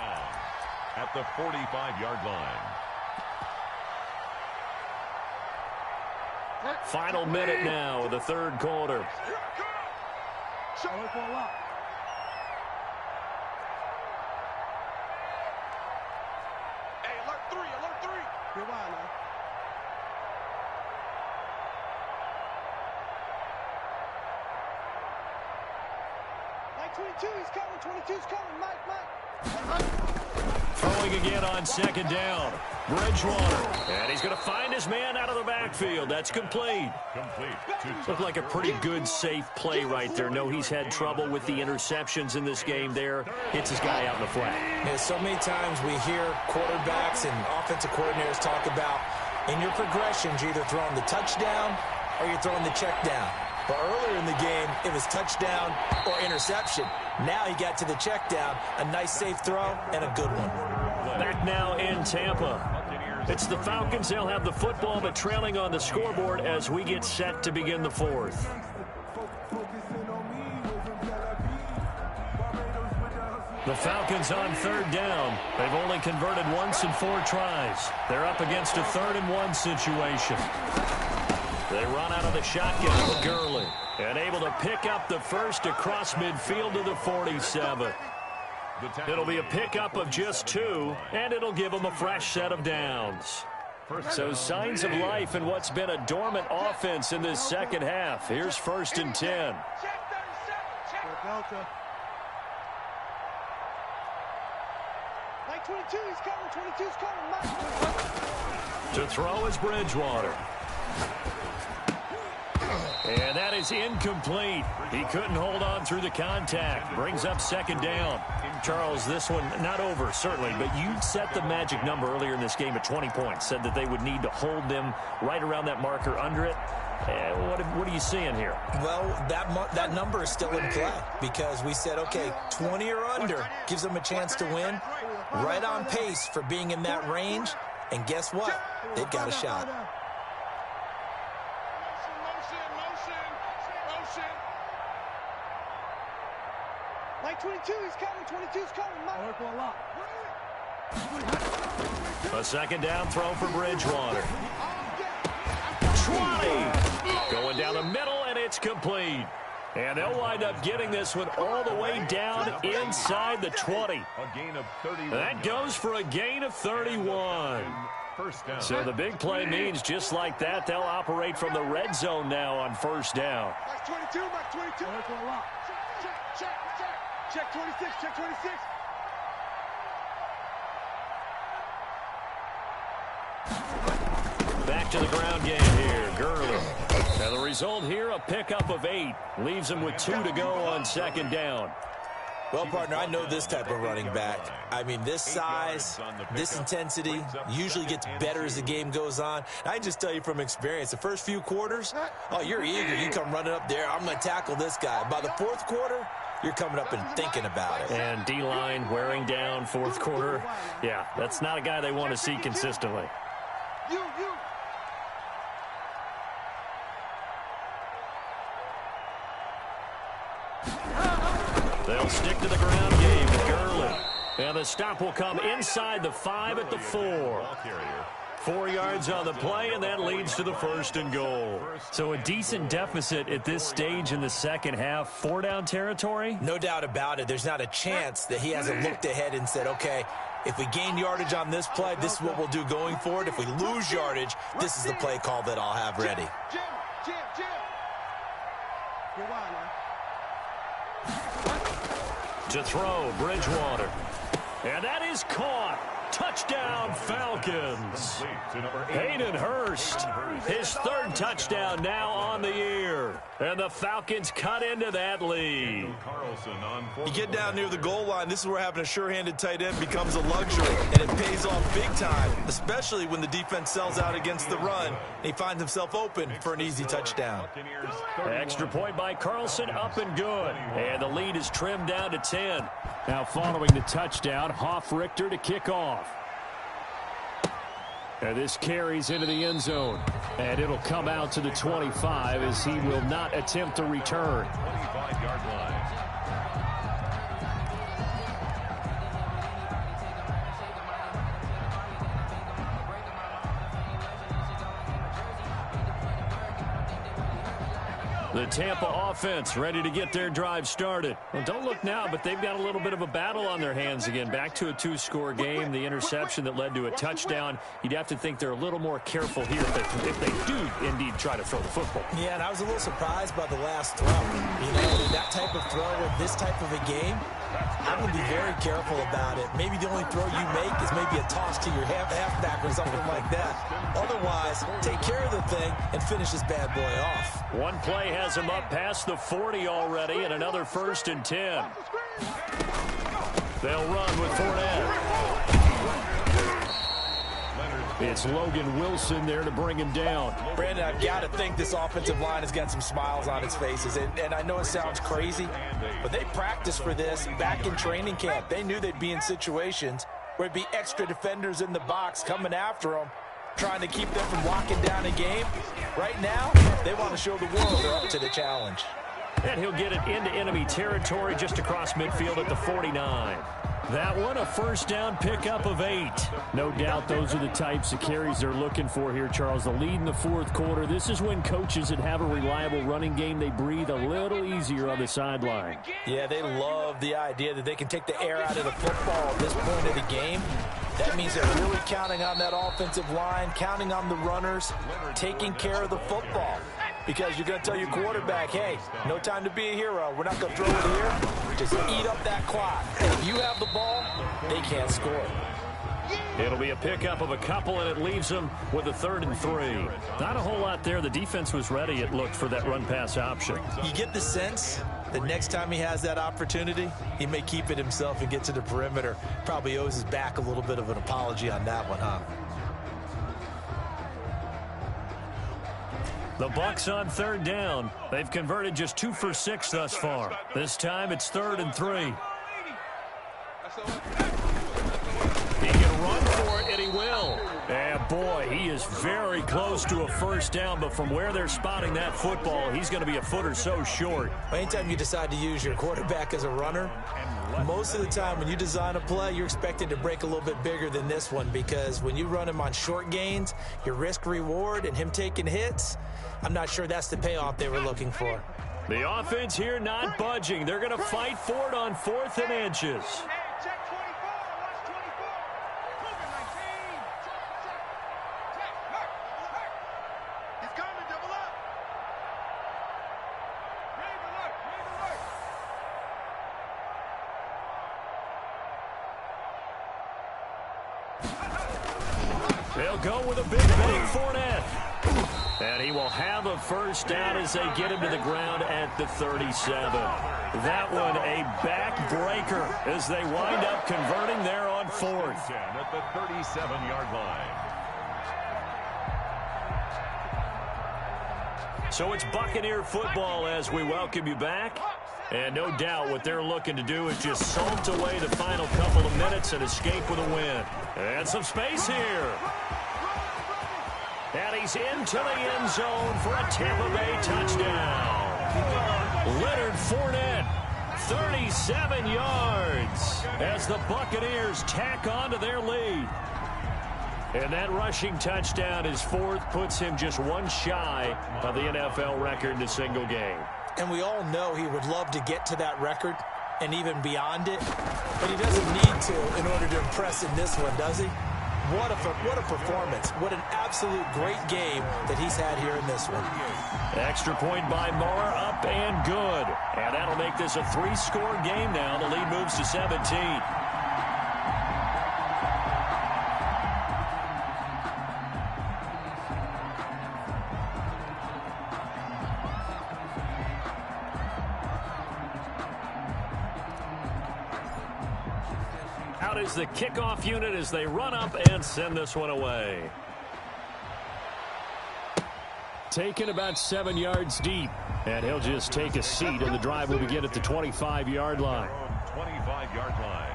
S3: At the 45-yard line.
S1: Final minute now of the 3rd quarter.
S4: Hey, alert 3. Mike 22, he's coming. 22's coming. Mike.
S1: Throwing again on second down. Bridgewater. And he's going to find his man out of the backfield. That's complete. Looked like a pretty good, safe play right there. No, he's had trouble with the interceptions in this game there. Hits his guy out in the flat.
S2: Yeah, so many times we hear quarterbacks and offensive coordinators talk about in your progressions, you're either throwing the touchdown or you're throwing the check down. But earlier in the game, it was touchdown or interception. Now he got to the check down, a nice safe throw, and a good one.
S1: Back now in Tampa. It's the Falcons. They'll have the football, but trailing on the scoreboard as we get set to begin the fourth. The Falcons on third down. They've only converted once in 4 tries. They're up against a 3rd-and-1 situation. They run out of the shotgun with Gurley. And able to pick up the first across midfield to the 47. It'll be a pickup of just 2, and it'll give them a fresh set of downs. So signs of life in what's been a dormant offense in this second half. Here's 1st and 10.
S4: Mike 22, he's coming. 22's coming.
S1: To throw is Bridgewater. And that is incomplete. He couldn't hold on through the contact. Brings up 2nd down. Charles, this one not over, certainly, but you set the magic number earlier in this game at 20 points. Said that they would need to hold them right around that marker under it. What are you seeing here?
S2: Well, that number is still in play because we said, okay, 20 or under gives them a chance to win. Right on pace for being in that range. And guess what? They've got a shot.
S4: Mike 22, he's coming. 22's coming. Mike.
S1: A 2nd down throw for Bridgewater. 20. Going down the middle, and it's complete. And they'll wind up getting this one all the way down inside the 20. That goes for a gain of 31. So the big play means just like that, they'll operate from the red zone now on 1st down.
S4: Mike 22, Mike 22. Check 26, check 26.
S1: Back to the ground game here. Gurley. And the result here, a pickup of 8. Leaves him with 2 to go on 2nd down.
S2: Well, partner, I know this type of running back. I mean, this size, this intensity usually gets better as the game goes on. I can just tell you from experience, the first few quarters, oh, you're eager. You come running up there. I'm going to tackle this guy. By the 4th quarter, you're coming up and thinking about it.
S1: And D-line wearing down 4th quarter. Yeah, that's not a guy they want to see consistently. They'll stick to the ground game with Gurley. And the stop will come inside the 5 at the 4. 4 yards on the play, and that leads to the 1st and goal. So a decent deficit at this stage in the second half. 4-down territory?
S2: No doubt about it. There's not a chance that he hasn't looked ahead and said, okay, if we gain yardage on this play, this is what we'll do going forward. If we lose yardage, this is the play call that I'll have ready.
S4: Jim. You're wild, man.
S1: To throw, Bridgewater. And that is caught. Touchdown, Falcons. Hayden Hurst, his 3rd touchdown now on the year. And the Falcons cut into that lead.
S5: You get down near the goal line, this is where having a sure-handed tight end becomes a luxury, and it pays off big time, especially when the defense sells out against the run, and he finds himself open for an easy touchdown.
S1: Extra point by Carlson, up and good. And the lead is trimmed down to 10. Now following the touchdown, Hoff-Richter to kick off. And this carries into the end zone. And it'll come out to the 25 as he will not attempt to return.
S3: 25-yard line.
S1: The Tampa offense ready to get their drive started. Well, don't look now, but they've got a little bit of a battle on their hands again. Back to a two-score game. The interception that led to a touchdown. You'd have to think they're a little more careful here if they do indeed try to throw the football.
S2: Yeah, and I was a little surprised by the last throw. You know, that type of throw in this type of a game, I'm going to be very careful about it. Maybe the only throw you make is maybe a toss to your halfback or something like that. Otherwise, take care of the thing and finish this bad boy off.
S1: One play has him up past the 40 already, and another 1st and 10. They'll run with Fournette. It's Logan Wilson there to bring him down.
S5: Brandon, I've got to think this offensive line has got some smiles on its faces. And I know it sounds crazy, but they practiced for this back in training camp. They knew they'd be in situations where it'd be extra defenders in the box coming after them, trying to keep them from locking down a game. Right now, they want to show the world they're up to the challenge.
S1: And he'll get it into enemy territory just across midfield at the 49. That one, a first down pickup of 8. No doubt those are the types of carries they're looking for here, Charles. The lead in the fourth quarter. This is when coaches that have a reliable running game, they breathe a little easier on the sideline.
S5: Yeah, they love the idea that they can take the air out of the football at this point of the game. That means they're really counting on that offensive line, counting on the runners, taking care of the football. Because you're going to tell your quarterback, hey, no time to be a hero. We're not going to throw it here. Just eat up that clock. And if you have the ball, they can't score.
S1: It'll be a pickup of a couple, and it leaves them with a 3rd and 3. Not a whole lot there. The defense was ready, it looked, for that run-pass option.
S2: You get the sense that next time he has that opportunity, he may keep it himself and get to the perimeter. Probably owes his back a little bit of an apology on that one, huh?
S1: The Bucs on 3rd down. They've converted just 2 for 6 thus far. This time it's 3rd and 3. He can run for it, and he will. And boy, he is very close to a first down, but from where they're spotting that football, he's going to be a foot or so short.
S2: Anytime you decide to use your quarterback as a runner, most of the time when you design a play, you're expected to break a little bit bigger than this one, because when you run him on short gains, your risk-reward and him taking hits, I'm not sure that's the payoff they were looking for.
S1: The offense here not budging. They're going to fight for it on 4th and inches. They'll go with a big Fournette. And he will have a first down as they get him to the ground at the 37. That one a backbreaker as they wind up converting there on 4th.
S3: At the 37-yard line.
S1: So it's Buccaneer football as we welcome you back. And no doubt what they're looking to do is just salt away the final couple of minutes and escape with a win. And some space here. And he's into the end zone for a Tampa Bay touchdown. Leonard Fournette, 37 yards as the Buccaneers tack on to their lead. And that rushing touchdown, his 4th, puts him just one shy of the NFL record in a single game.
S2: And we all know he would love to get to that record and even beyond it, but he doesn't need to in order to impress in this one, does he? What a performance. What an absolute great game that he's had here in this one.
S1: Extra point by Moore, up and good. And that'll make this a 3-score game now. The lead moves to 17. Out is the kickoff unit as they run up and send this one away. Taken about 7 yards deep. And he'll just take a seat, and the drive will begin at the 25-yard line.
S3: 25-yard line.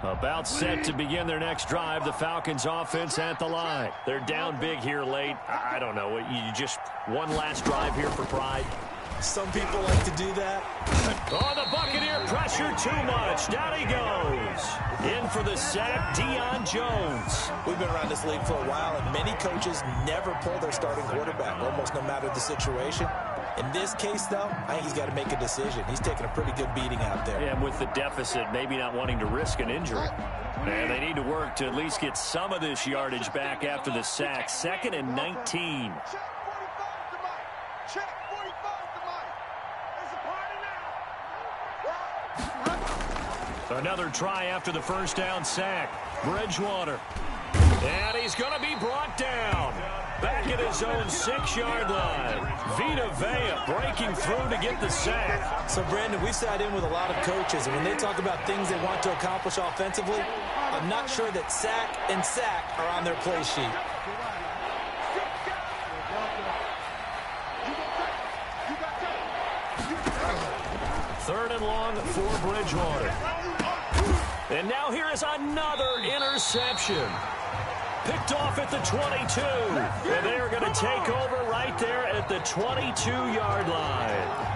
S1: About set to begin their next drive. The Falcons offense at the line. They're down big here late. I don't know. You just one last drive here for pride?
S2: Some people like to do that.
S1: Oh, the Buccaneer pressure too much. Down he goes. In for the sack, Deion Jones.
S2: We've been around this league for a while, and many coaches never pull their starting quarterback, almost no matter the situation. In this case, though, I think he's got to make a decision. He's taking a pretty good beating out there.
S1: Yeah, and with the deficit, maybe not wanting to risk an injury. And they need to work to at least get some of this yardage back after the sack. 2nd and 19.
S4: Check 45 to Mike. There's a party now.
S1: Another try after the first down sack. Bridgewater. And he's going to be brought down. Back at his own 6-yard line. Vita Vea breaking through to get the sack.
S2: So, Brandon, we sat in with a lot of coaches, and when they talk about things they want to accomplish offensively, I'm not sure that sack and sack are on their play sheet.
S1: Third and long for Bridgewater. And now here is another interception. Picked off at the 22. And they are going to take over right there at the 22-yard line.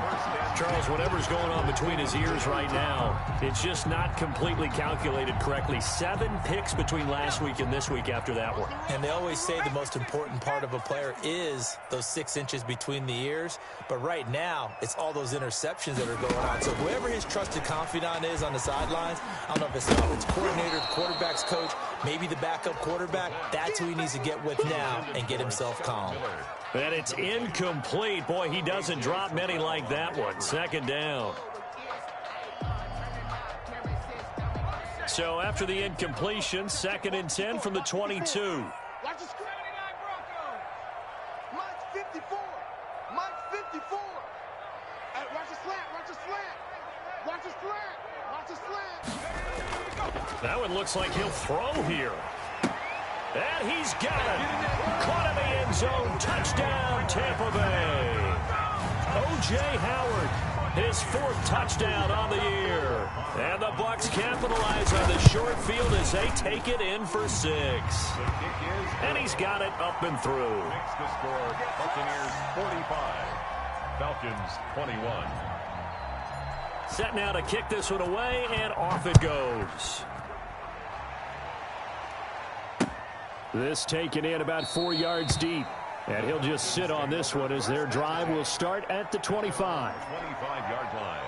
S1: Charles, whatever's going on between his ears right now, it's just not completely calculated correctly. 7 picks between last week and this week after that one.
S2: And they always say the most important part of a player is those 6 inches between the ears. But right now, it's all those interceptions that are going on. So whoever his trusted confidant is on the sidelines, I don't know if it's the offense coordinator, the quarterback's coach, maybe the backup quarterback, that's who he needs to get with now and get himself calm.
S1: And it's incomplete. Boy, he doesn't drop many like that one. 2nd down. So after the incompletion, 2nd and 10 from the 22.
S4: Watch the screen, Broncos. Mike's 54. Mike's 54. Hey, watch the slant. Watch the slant. Watch the slant. Watch the slant.
S1: That one looks like he'll throw here. And he's got it. Caught in the end zone. Touchdown, Tampa Bay. O.J. Howard, his 4th touchdown on the year. And the Bucs capitalize on the short field as they take it in for 6. And he's got it up and through.
S3: Makes the score Buccaneers 45, Falcons 21.
S1: Set now to kick this one away, and off it goes. This taken in about 4 yards deep. And he'll just sit on this one as their drive will start at the 25.
S3: 25-yard line.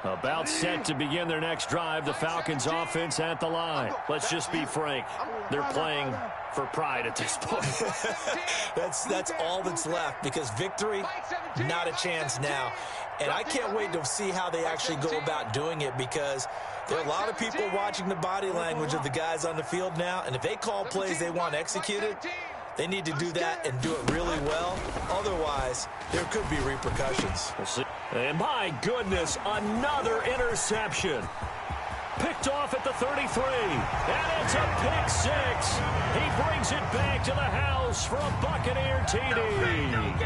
S1: About set to begin their next drive, the Falcons offense at the line. Let's just be frank. They're playing for pride at this point.
S2: That's all that's left, because victory, not a chance now. And I can't wait to see how they actually go about doing it, because there are a lot of people watching the body language of the guys on the field now, and if they call plays they want executed, they need to do that and do it really well. Otherwise, there could be repercussions.
S1: We'll see. And my goodness, another interception. Picked off at the 33. And it's a pick 6. He brings it back to the house for a Buccaneer TD.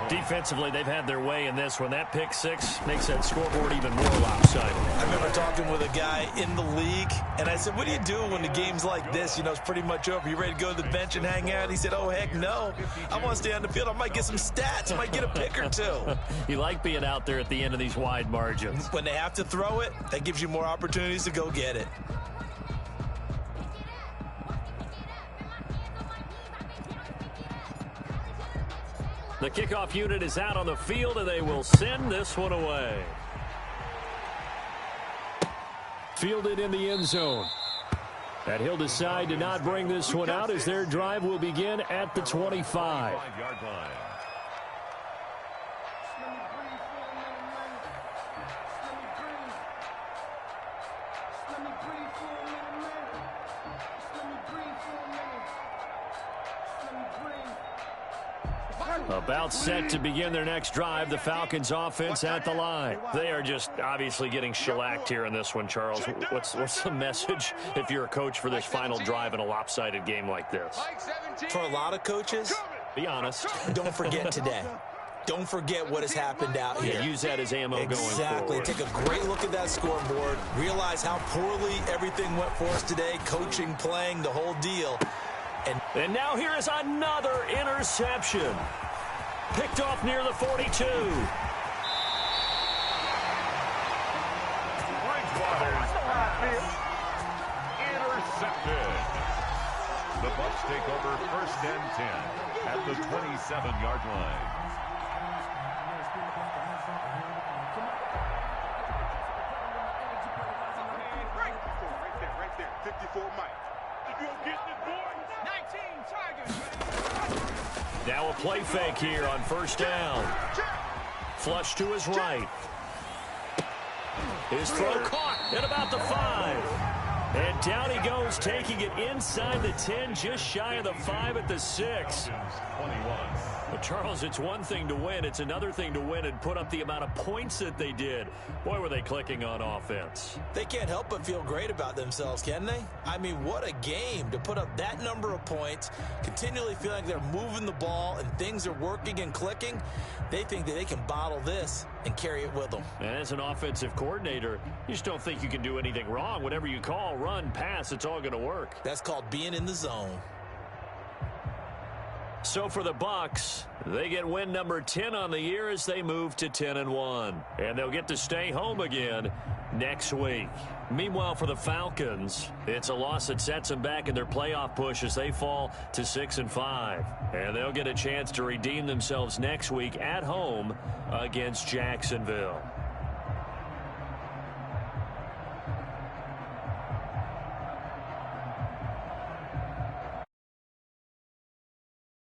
S1: Defensively, they've had their way in this one. That pick 6 makes that scoreboard even more lopsided.
S2: I remember talking with a guy in the league, and I said, what do you do when the game's like this? You know, it's pretty much over. You ready to go to the bench and hang out? He said, oh, heck no. I want to stay on the field. I might get some stats. I might get a pick or 2.
S1: You like being out there at the end of these wide margins.
S2: When they have to throw it, that gives you more opportunities to go get it.
S1: The kickoff unit is out on the field, and they will send this one away. Fielded in the end zone. And he'll decide to not bring this one out as their drive will begin at the 25.
S3: 5-yard line.
S1: About set to begin their next drive, the Falcons offense at the line. They are just obviously getting shellacked here in this one, Charles. What's the message if you're a coach for this final drive in a lopsided game like this?
S2: For a lot of coaches,
S1: Be honest.
S2: Don't forget today. Don't forget what has happened out here.
S1: Use that as ammo going forward.
S2: Exactly. Take a great look at that scoreboard. Realize how poorly everything went for us today. Coaching, playing, the whole deal.
S1: And now here is another interception. Picked off near the 42.
S3: Bridgewater's intercepted. The Bucs take over 1st and 10 at the 27-yard line.
S4: Right there. 54 Mike. If you don't get the board, 19 Tigers.
S1: Now a play fake here on 1st down. Flush to his right. His throw caught at about the 5. And down he goes, taking it inside the 10, just shy of the 5 at the 6.
S3: 21.
S1: But Charles, it's one thing to win. It's another thing to win and put up the amount of points that they did. Boy, were they clicking on offense.
S2: They can't help but feel great about themselves, can they? I mean, what a game to put up that number of points, continually feel like they're moving the ball and things are working and clicking. They think that they can bottle this and carry it with them.
S1: And as an offensive coordinator, you just don't think you can do anything wrong. Whatever you call, run, pass, it's all going to work.
S2: That's called being in the zone.
S1: So for the Bucs, they get win number 10 on the year as they move to 10-1. And they'll get to stay home again next week. Meanwhile, for the Falcons, it's a loss that sets them back in their playoff push as they fall to 6-5. And they'll get a chance to redeem themselves next week at home against Jacksonville.